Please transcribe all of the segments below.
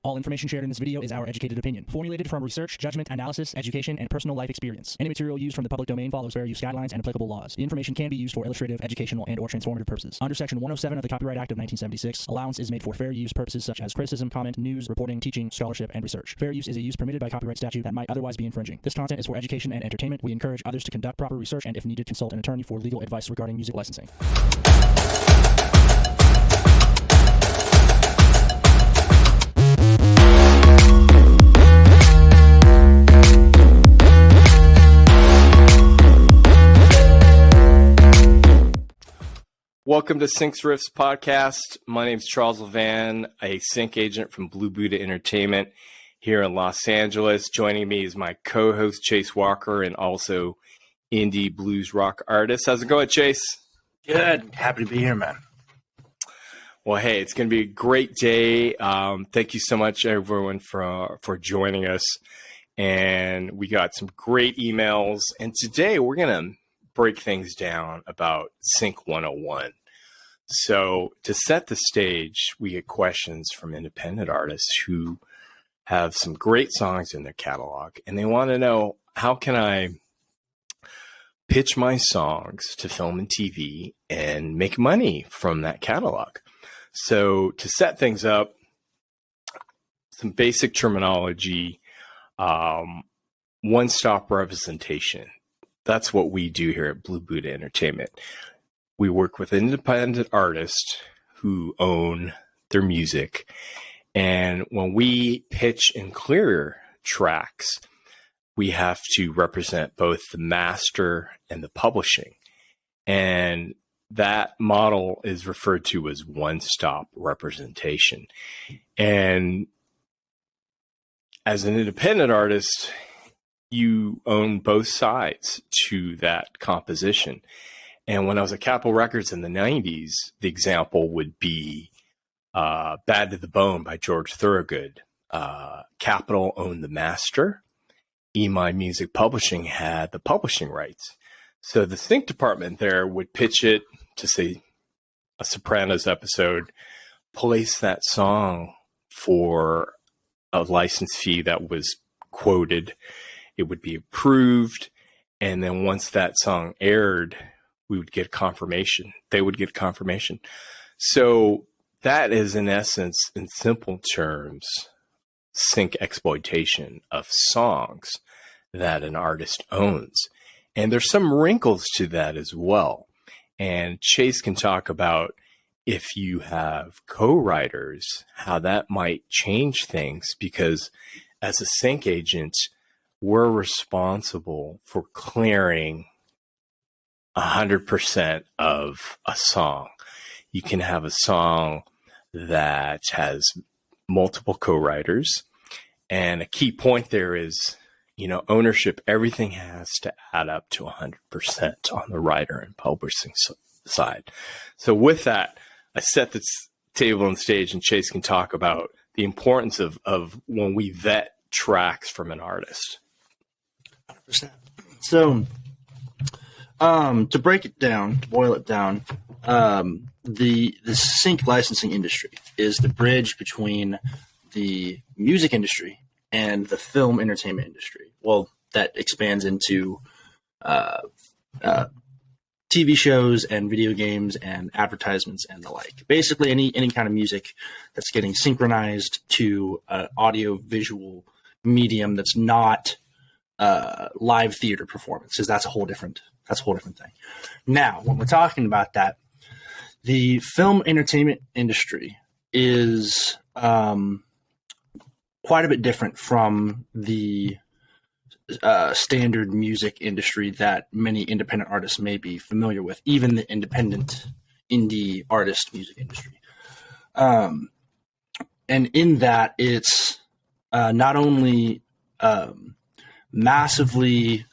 All information shared in this video is our educated opinion, formulated from research, judgment, analysis, education, and personal life experience. Any material used from the public domain follows fair use guidelines and applicable laws. The information can be used for illustrative, educational, and/or transformative purposes. Under Section 107 of the Copyright Act of 1976, allowance is made for fair use purposes such as criticism, comment, news, reporting, teaching, scholarship, and research. Fair use is a use permitted by copyright statute that might otherwise be infringing. This content is for education and entertainment. We encourage others to conduct proper research and, if needed, consult an attorney for legal advice regarding music licensing. Welcome to SyncRiffs podcast. My name is Charles Levan, a sync agent from Blue Buddha Entertainment here in Los Angeles. Joining me is my co-host Chase Walker and also indie blues rock artist. How's it going, Chase? Good. Happy to be here, man. Well, hey, it's going to be a great day. Thank you so much, everyone, for joining us. And we got some great emails. And today we're going to break things down about Sync 101. So to set the stage, we get questions from independent artists who have some great songs in their catalog, and they want to know, how can I pitch my songs to film and TV and make money from that catalog? So to set things up, some basic terminology, one-stop representation. That's what we do here at Blue Buddha Entertainment. We work with independent artists who own their music. And when we pitch and clear tracks, we have to represent both the master and the publishing. And that model is referred to as one-stop representation. And as an independent artist, you own both sides to that composition. And when I was at Capitol Records in the 90s, the example would be Bad to the Bone by George Thorogood. Capitol owned the master. EMI Music Publishing had the publishing rights. So the sync department there would pitch it to, say, a Sopranos episode, place that song for a license fee that was quoted. It would be approved, and then once that song aired, we would get confirmation. They would get confirmation. So that is, in essence, in simple terms, sync exploitation of songs that an artist owns. And there's some wrinkles to that as well. And Chase can talk about, if you have co-writers, how that might change things, because as a sync agent, we're responsible for clearing 100% of a song. You can have a song that has multiple co-writers, and a key point there is, ownership. Everything has to add up to 100% on the writer and publishing side. So with that, I set this table on stage, and Chase can talk about the importance of when we vet tracks from an artist. 100%. So, to break it down, to boil it down, the sync licensing industry is the bridge between the music industry and the film entertainment industry. Well, that expands into TV shows and video games and advertisements and the like. Basically, any kind of music that's getting synchronized to an audio visual medium that's not live theater performances. That's a whole different thing. Now, when we're talking about that, the film entertainment industry is quite a bit different from the standard music industry that many independent artists may be familiar with, even the independent indie artist music industry. And in that, it's not only massively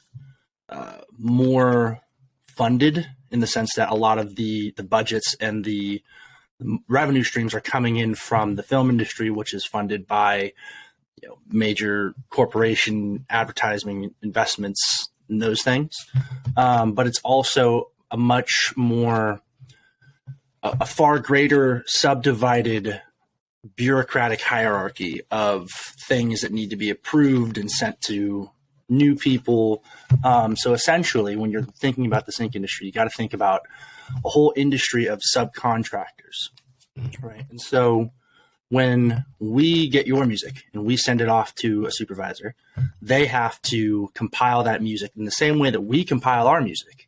more funded, in the sense that a lot of the budgets and the revenue streams are coming in from the film industry, which is funded by major corporation advertising investments and those things. But it's also a far greater subdivided bureaucratic hierarchy of things that need to be approved and sent to new people. So essentially, when you're thinking about the sync industry, you got to think about a whole industry of subcontractors, right? And so when we get your music and we send it off to a supervisor, they have to compile that music in the same way that we compile our music.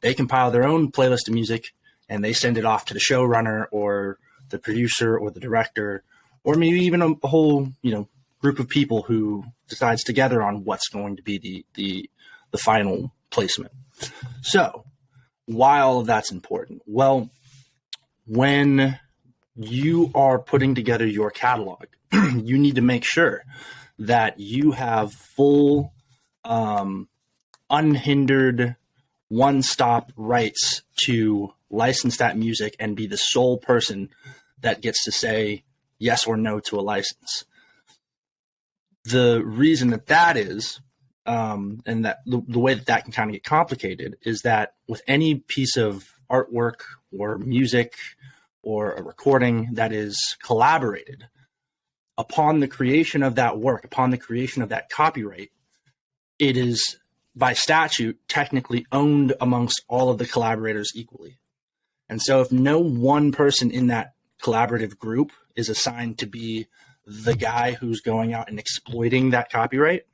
They compile their own playlist of music and they send it off to the showrunner or the producer or the director, or maybe even a whole, group of people who decides together on what's going to be the final placement. So why all of that's important? Well, when you are putting together your catalog, you need to make sure that you have full, unhindered, one-stop rights to license that music and be the sole person that gets to say yes or no to a license. The reason that is, and that the way that can kind of get complicated is that with any piece of artwork or music or a recording that is collaborated, upon the creation of that work, upon the creation of that copyright, it is by statute technically owned amongst all of the collaborators equally. And so if no one person in that collaborative group is assigned to be the guy who's going out and exploiting that copyright,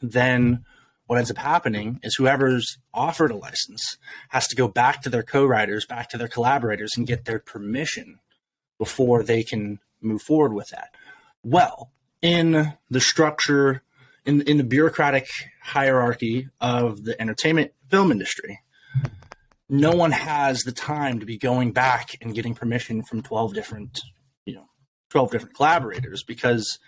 then what ends up happening is whoever's offered a license has to go back to their co-writers, back to their collaborators, and get their permission before they can move forward with that. Well, in the structure, in the bureaucratic hierarchy of the entertainment film industry, no one has the time to be going back and getting permission from 12 different collaborators, because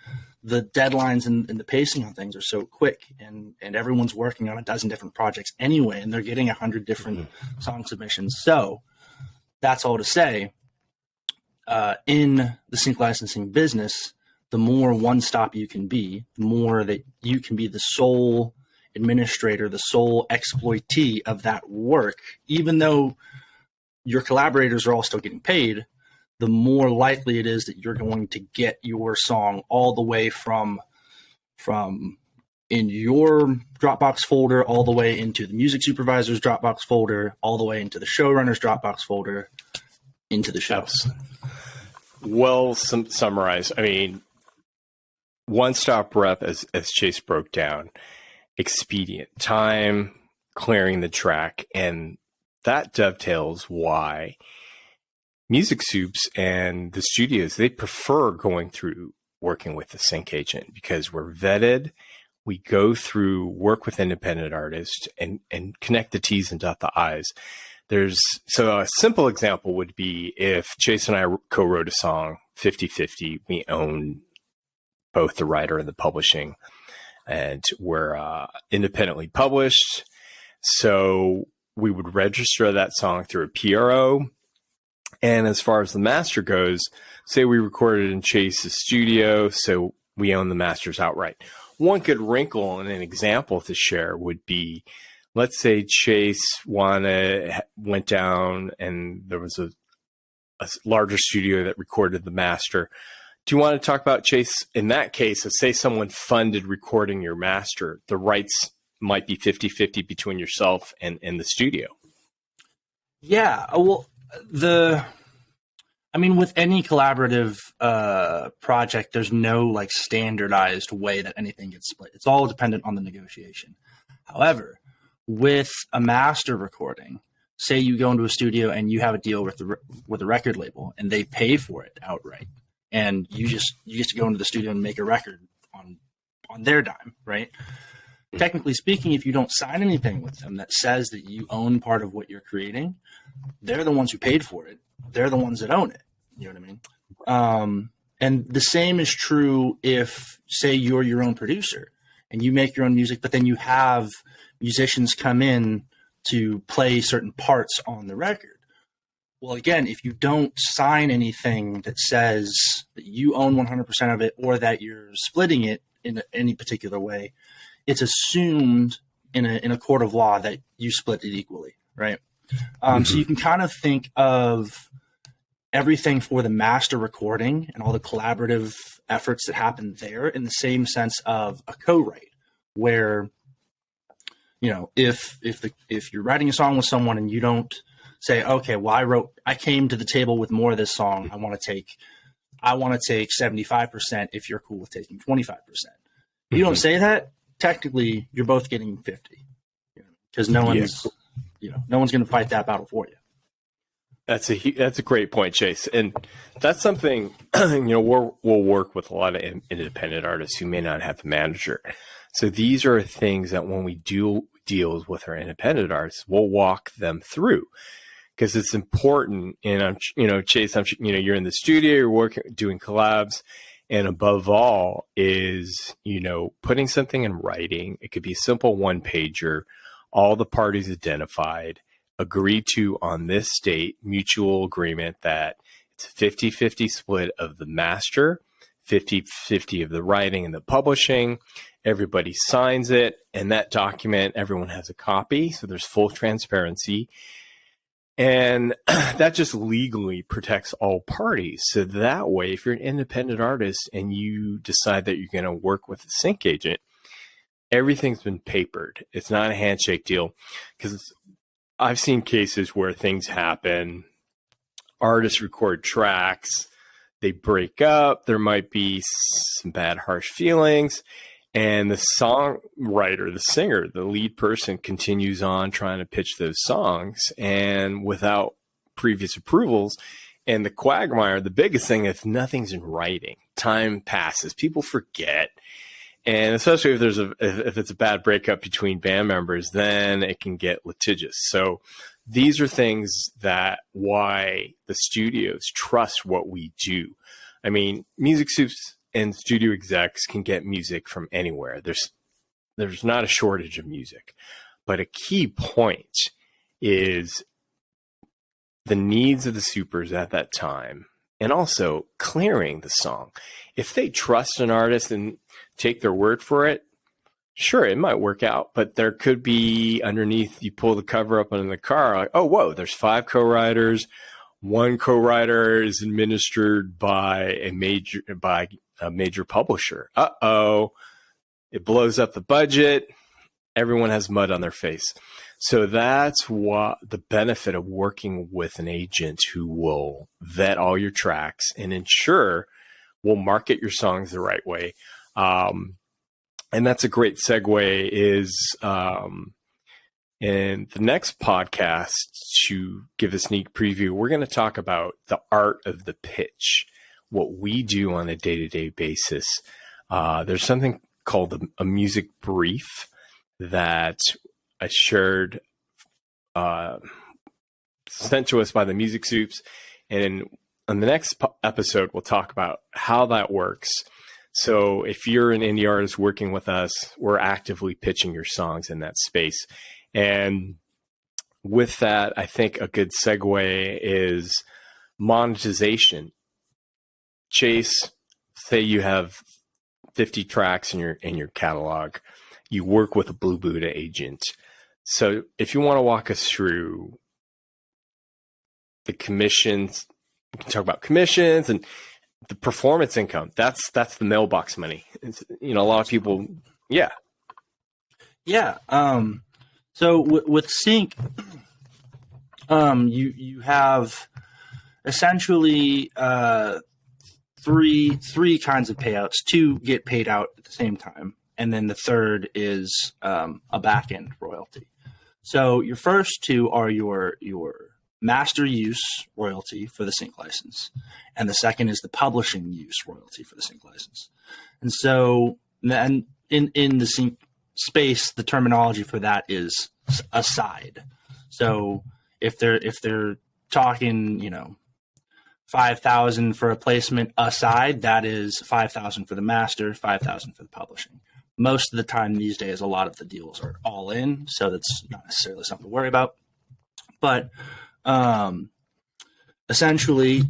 the deadlines and the pacing on things are so quick, and everyone's working on a dozen different projects anyway, and they're getting 100 different song submissions. So that's all to say, in the sync licensing business, the more one-stop you can be, the more that you can be the sole administrator, the sole exploitee of that work, even though your collaborators are all still getting paid, the more likely it is that you're going to get your song all the way from in your Dropbox folder, all the way into the music supervisor's Dropbox folder, all the way into the showrunner's Dropbox folder, into the show. Well summarized. I mean, one-stop rep, as Chase broke down, expedient time, clearing the track, and that dovetails why music soups and the studios, they prefer going through working with the sync agent, because we're vetted. We go through, work with independent artists and connect the T's and dot the I's. So a simple example would be if Chase and I co-wrote a song 50-50, we own both the writer and the publishing, and we're independently published. So we would register that song through a PRO. And as far as the master goes, say we recorded in Chase's studio, so we own the masters outright. One good wrinkle and an example to share would be, let's say Chase went down and there was a larger studio that recorded the master. Do you want to talk about, Chase, in that case, say someone funded recording your master, the rights might be 50-50 between yourself and the studio? Yeah, well, with any collaborative project, there's no standardized way that anything gets split. It's all dependent on the negotiation. However, with a master recording, say you go into a studio and you have a deal with a record label and they pay for it outright, and you just to go into the studio and make a record on their dime, right? Technically speaking, if you don't sign anything with them that says that you own part of what you're creating, they're the ones who paid for it. They're the ones that own it. You know what I mean? And the same is true if, say, you're your own producer and you make your own music, but then you have musicians come in to play certain parts on the record. Well, again, if you don't sign anything that says that you own 100% of it or that you're splitting it in any particular way, it's assumed in a court of law that you split it equally, right? So you can kind of think of everything for the master recording and all the collaborative efforts that happen there in the same sense of a co-write, where, you know, if you're writing a song with someone and you don't say, okay, well, I came to the table with more of this song. I want to take 75% if you're cool with taking 25%. If you don't say that, technically you're both getting 50, because no one's going to fight that battle for you. That's a great point, Chase. And that's something, we'll work with a lot of independent artists who may not have a manager. So these are things that when we do deals with our independent artists, we'll walk them through, because it's important. And Chase, you're in the studio, you're working, doing collabs, and above all is, putting something in writing. It could be a simple one pager, all the parties identified, agree to on this date, mutual agreement that it's a 50-50 split of the master, 50-50 of the writing and the publishing. Everybody signs it, and that document, everyone has a copy. So there's full transparency. And that just legally protects all parties. So that way, if you're an independent artist and you decide that you're going to work with a sync agent, everything's been papered. It's not a handshake deal, because I've seen cases where things happen. Artists record tracks, they break up, there might be some bad, harsh feelings, and the songwriter, the singer, the lead person continues on trying to pitch those songs, and without previous approvals. And the quagmire, the biggest thing, if nothing's in writing, time passes, people forget. And especially if it's a bad breakup between band members, then it can get litigious. So these are things that why the studios trust what we do. I mean, Music Soups and studio execs can get music from anywhere. There's not a shortage of music, but a key point is the needs of the supers at that time, and also clearing the song. If they trust an artist and take their word for it, sure, it might work out, but there could be underneath, you pull the cover up on the car, like, oh, whoa, there's 5 co-writers. One co-writer is administered by a major publisher. Uh-oh, it blows up the budget. Everyone has mud on their face. So that's what the benefit of working with an agent who will vet all your tracks and ensure will market your songs the right way. And that's a great segue is in the next podcast, to give a sneak preview, we're going to talk about the art of the pitch, what we do on a day-to-day basis. There's something called a music brief that I shared, sent to us by the Music Soups. And on the next episode, we'll talk about how that works. So if you're an indie artist working with us, we're actively pitching your songs in that space. And with that, I think a good segue is monetization. Chase, say you have 50 tracks in your catalog. You work with a Blue Buddha agent. So if you want to walk us through the commissions, we can talk about commissions and the performance income. That's the mailbox money. It's, a lot of people, yeah. Yeah. So with Sync, you have essentially three kinds of payouts. 2 get paid out at the same time, and then the third is a back end royalty. So your first 2 are your master use royalty for the sync license, and the second is the publishing use royalty for the sync license. And so then in the sync space, the terminology for that is aside. So if they're talking, 5,000 for a placement aside, that is 5,000 for the master, 5,000 for the publishing. Most of the time these days, a lot of the deals are all in, so that's not necessarily something to worry about. But essentially,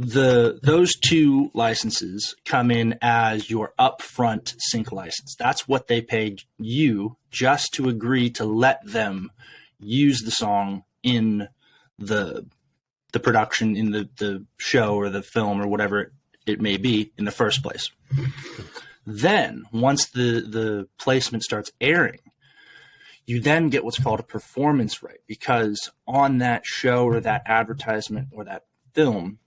those 2 licenses come in as your upfront sync license. That's what they paid you just to agree to let them use the song in the production in the show or the film or whatever it may be in the first place. Then once the placement starts airing, you then get what's called a performance right, because on that show or that advertisement or that film,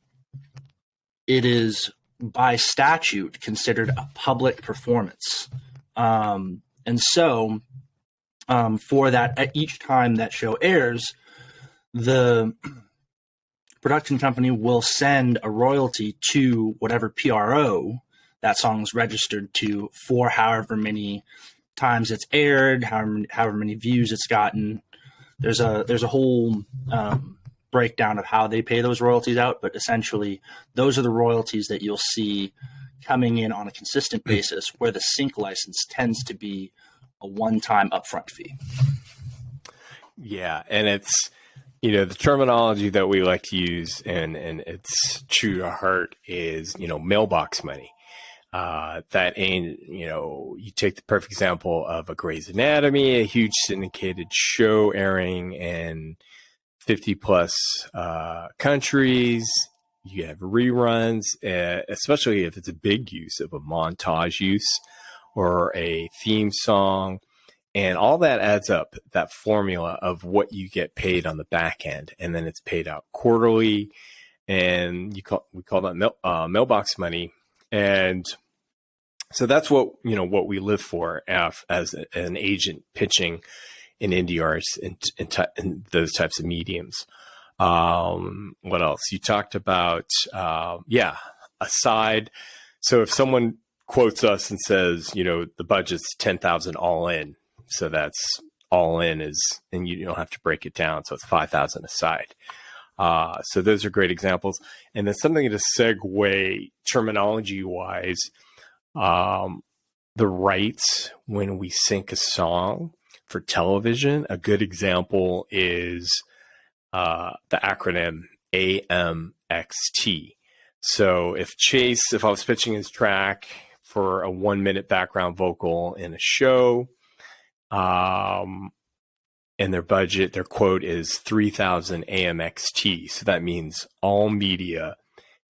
it is by statute considered a public performance. And so for that, at each time that show airs, the production company will send a royalty to whatever PRO that song's registered to for however many times it's aired, however many views it's gotten. There's a whole breakdown of how they pay those royalties out, but essentially those are the royalties that you'll see coming in on a consistent basis, where the sync license tends to be a one-time upfront fee. Yeah, and it's, the terminology that we like to use, and it's true to heart, is, mailbox money. That ain't, you take the perfect example of a Grey's Anatomy, a huge syndicated show airing in 50 plus countries. You have reruns, especially if it's a big use of a montage use or a theme song. And all that adds up, that formula of what you get paid on the back end. And then it's paid out quarterly. And we call that mailbox money. And so that's what we live for as an agent pitching in indie arts in those types of mediums. What else? You talked about, aside. So if someone quotes us and says, the budget's 10,000 all in, so that's all in and you don't have to break it down. So it's 5,000 aside. So those are great examples. And then something to segue terminology wise, the rights when we sync a song for television. A good example is the acronym AMXT. So if I was pitching his track for a 1-minute background vocal in a show, and their budget, their quote is 3,000 AMXT. So that means all media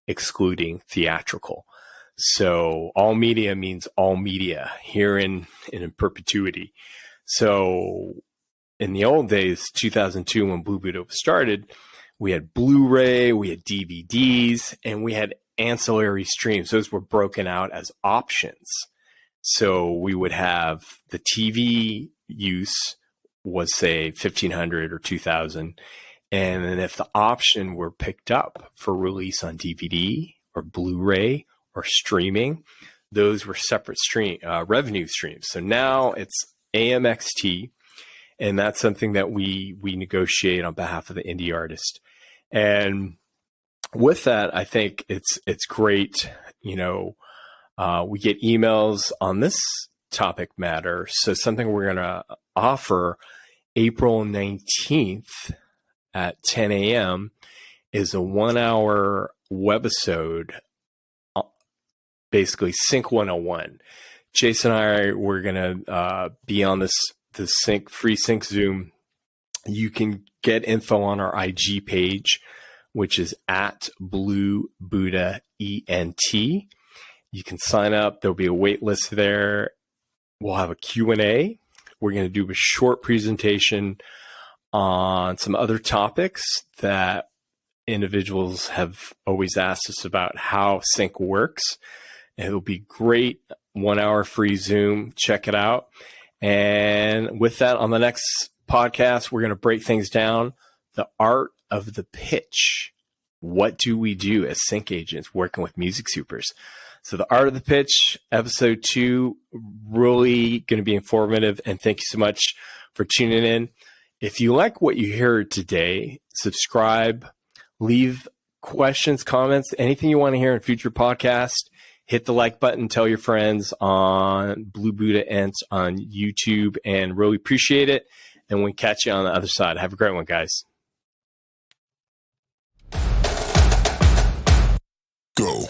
excluding theatrical. So all media means all media here in perpetuity. So in the old days, 2002, when Blue Buddha started, we had Blu-ray, we had DVDs, and we had ancillary streams. Those were broken out as options. So we would have the TV use was, say, 1,500 or 2,000. And then if the option were picked up for release on DVD or Blu-ray or streaming, those were separate revenue streams. So now it's AMXT, and that's something that we negotiate on behalf of the indie artist. And with that, I think it's great. We get emails on this topic matter. So something we're going to offer April 19th at 10 a.m. is a 1-hour webisode, basically Sync 101. Jason and I, we're going to be on this free sync Zoom. You can get info on our IG page, which is at Blue Buddha ENT. You can sign up. There'll be a wait list there. We'll have a Q&A. We're going to do a short presentation on some other topics that individuals have always asked us about, how sync works. It'll be great. 1-hour free Zoom. Check it out. And with that, on the next podcast, we're going to break things down. The art of the pitch. What do we do as sync agents working with music supers? So the art of the pitch, episode 2, really going to be informative. And thank you so much for tuning in. If you like what you heard today, subscribe, leave questions, comments, anything you want to hear in future podcasts. Hit the like button, tell your friends on Blue Buddha Ent on YouTube, and really appreciate it. And we'll catch you on the other side. Have a great one, guys. Go.